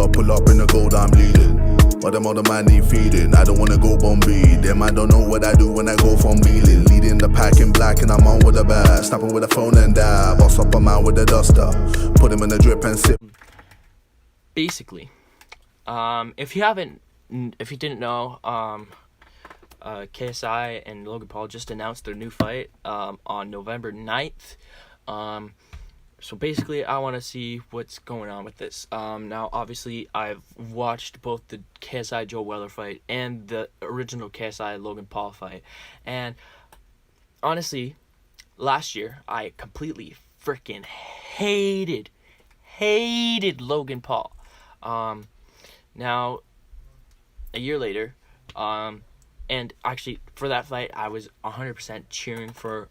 pull up in the gold, I'm leading. But them other man need feeding. I don't wanna go Bombay. Them I don't know what I do when I go from wheeling. Leading the pack in black and I'm on with a bat. Snapping with a phone and dab. Boss up a man with a duster. Put him in the drip and sip. Basically, if you didn't know, KSI and Logan Paul just announced their new fight on November 9th. So basically, I want to see what's going on with this. Now, obviously, I've watched both the KSI Joe Weller fight and the original KSI Logan Paul fight. And honestly, last year, I completely freaking hated Logan Paul. Now, a year later, and actually, for that fight, I was 100% cheering for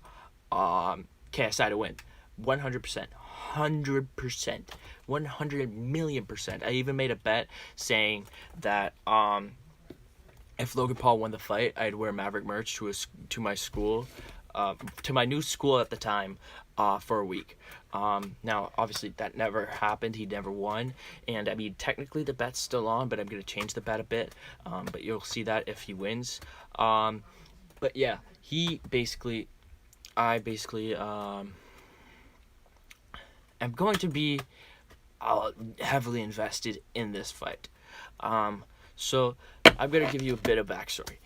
KSI to win. 100%. 100%. 100,000,000%. I even made a bet saying that if Logan Paul won the fight, I'd wear Maverick merch to my school, to my new school at the time, for a week. Now, obviously, that never happened. He never won. And, I mean, technically the bet's still on, but I'm going to change the bet a bit. But you'll see that if he wins. But, yeah, I'm going to be heavily invested in this fight. So, I'm going to give you a bit of backstory.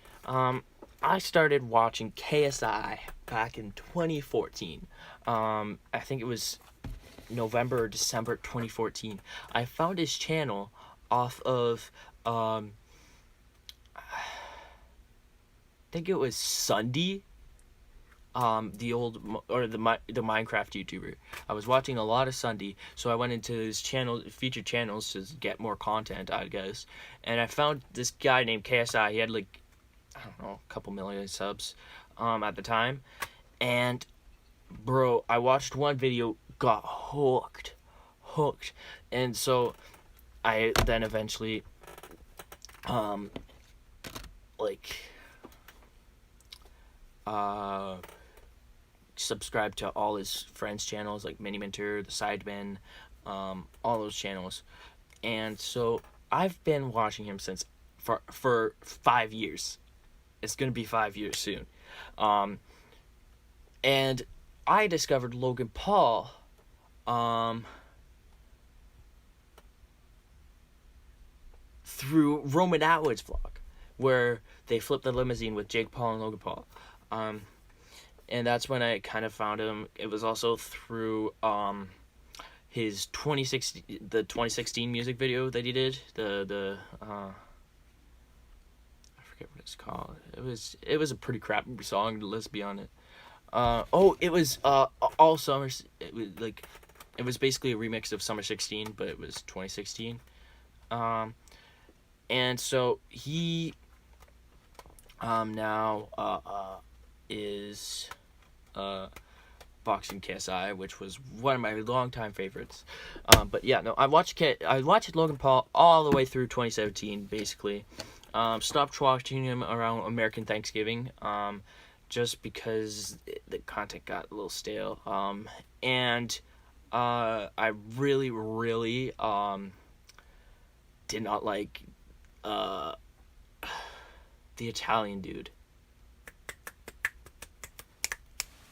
I started watching KSI back in 2014. I think it was November or December 2014. I found his channel off of, I think it was Sunday, the Minecraft YouTuber. I was watching a lot of Sunday, so I went into his channel, featured channels, to get more content, I guess. And I found this guy named KSI. He had like, I don't know, a couple million subs at the time. And bro, I watched one video, got hooked. And so I then eventually subscribed to all his friends' channels, like Mini Minter, the Sidemen, all those channels. And so I've been watching him since for 5 years. It's gonna be 5 years soon. And I discovered Logan Paul through Roman Atwood's vlog, where they flipped the limousine with Jake Paul and Logan Paul. And that's when I kind of found him. It was also through his 2016 music video that he did. I forget what it's called. It was a pretty crap song. Let's be honest. It was All Summer. It was basically a remix of Summer 16, but it was 2016. And so he now is boxing KSI, which was one of my longtime favorites. But yeah, no, I watched Logan Paul all the way through 2017, basically. Stopped watching him around American Thanksgiving, just because the content got a little stale. And I really did not like the Italian dude.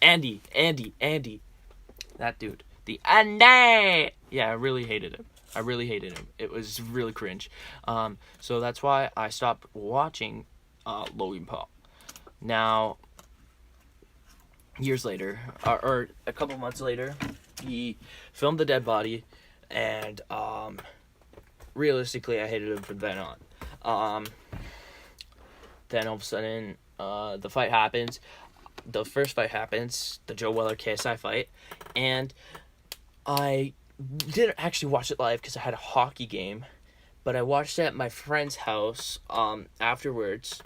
Andy. That dude. The Andy! Yeah, I really hated him. It was really cringe. So that's why I stopped watching Logan Paul. Now, years later, or a couple months later, he filmed the dead body, and realistically, I hated him from then on. Then all of a sudden, the fight happens. The first fight happens, the Joe Weller KSI fight, and I didn't actually watch it live because I had a hockey game, but I watched it at my friend's house afterwards,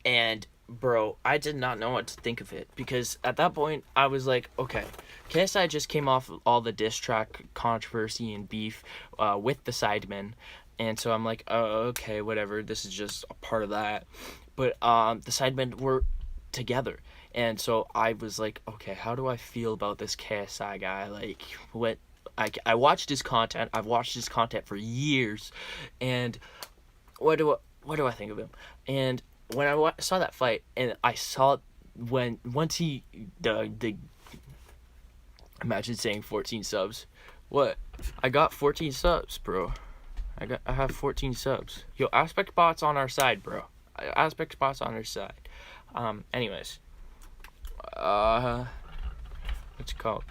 and bro, I did not know what to think of it, because at that point, I was like, okay, KSI just came off all the diss track controversy and beef with the Sidemen, and so I'm like, oh, okay, whatever, this is just a part of that, but the Sidemen were together. And so I was like, okay, how do I feel about this KSI guy? Like, I watched his content. I've watched his content for years, and what do I think of him? And when I saw that fight, and I saw once he the imagine saying 14 subs. What? I got 14 subs, bro. I have 14 subs. Yo, Aspect Bot's on our side, bro. Aspect Bot's on our side. Anyways. What's it called?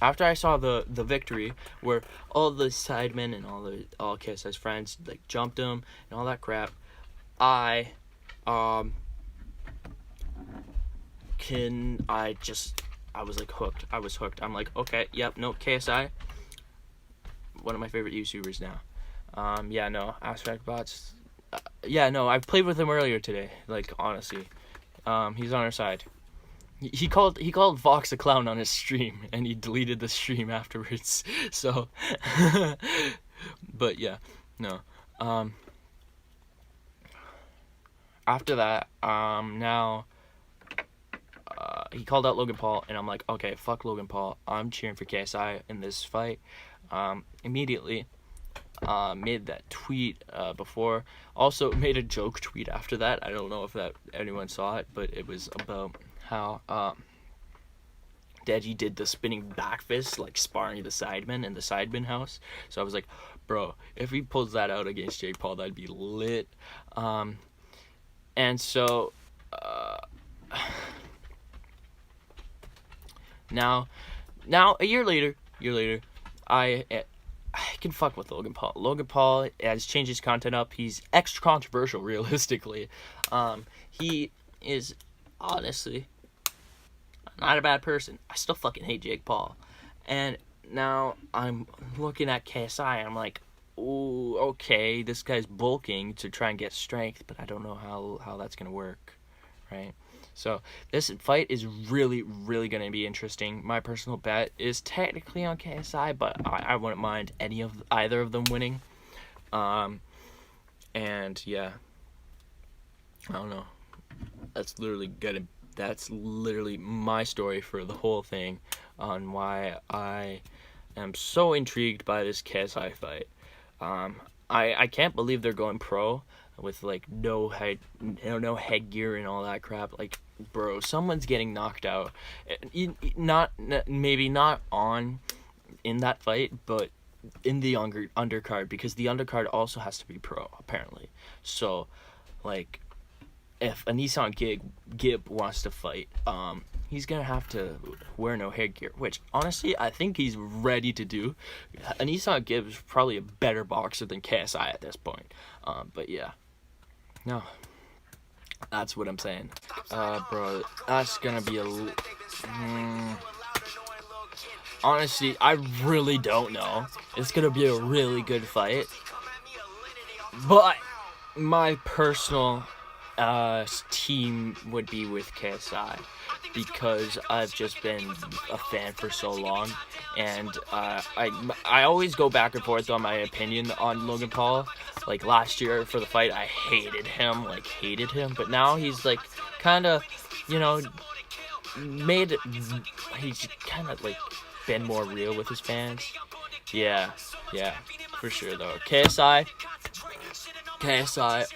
After I saw the victory, where all the sidemen and all KSI's friends like jumped him and all that crap, I was like hooked. I was hooked. I'm like, okay, yep, no, KSI, one of my favorite YouTubers now. Yeah, no, Aspect Bots. Yeah, no, I played with him earlier today. Like, honestly, he's on our side. He called Vox a clown on his stream, and he deleted the stream afterwards. So, but yeah, no. After that, now, he called out Logan Paul, and I'm like, okay, fuck Logan Paul. I'm cheering for KSI in this fight. Immediately, made that tweet before. Also made a joke tweet after that. I don't know if anyone saw it, but it was about how Deji did the spinning back fist, like sparring the Sidemen in the Sidemen house. So I was like, bro, if he pulls that out against Jake Paul, that'd be lit. And so now a year later, I can fuck with Logan Paul. Logan Paul has changed his content up. He's extra controversial, realistically. He is honestly not a bad person. I still fucking hate Jake Paul. And now I'm looking at KSI and I'm like, ooh, okay, this guy's bulking to try and get strength, but I don't know how that's gonna work, right? So this fight is really, really going to be interesting. My personal bet is technically on KSI, but I wouldn't mind either of them winning. And yeah, I don't know. That's literally my story for the whole thing on why I am so intrigued by this KSI fight. I can't believe they're going pro with like no headgear and all that crap. Like, bro, someone's getting knocked out. Maybe not in that fight, but in the undercard, because the undercard also has to be pro apparently. So, like, if a Nissan Gib wants to fight, he's gonna have to wear no headgear, which honestly I think he's ready to do. A Nissan Gib is probably a better boxer than KSI at this point. But yeah, no, that's what I'm saying. Bro, that's gonna be honestly, I really don't know. It's gonna be a really good fight, but my personal team would be with KSI, because I've just been a fan for so long, and I always go back and forth on my opinion on Logan Paul. Like last year for the fight, I hated him, but now he's like kind of, you know, he's kind of like been more real with his fans. Yeah, for sure though. KSI,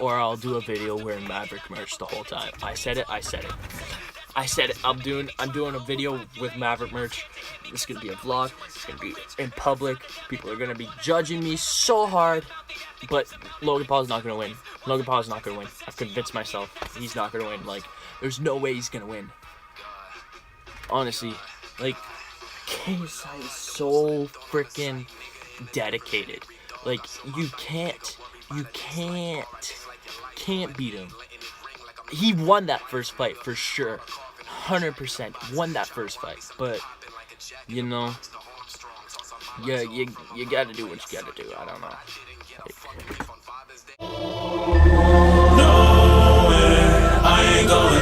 or I'll do a video wearing Maverick merch the whole time. I said it. I'm doing a video with Maverick merch. This is gonna be a vlog. It's gonna be in public. People are gonna be judging me so hard, but Logan Paul's not gonna win. I've convinced myself he's not gonna win. Like, there's no way he's gonna win. Honestly, like, KSI is so freaking dedicated. Like, you can't beat him. He won that first fight for sure. 100% won that first fight. But, you know, yeah, you gotta do what you gotta do. I don't know. Nowhere, I ain't going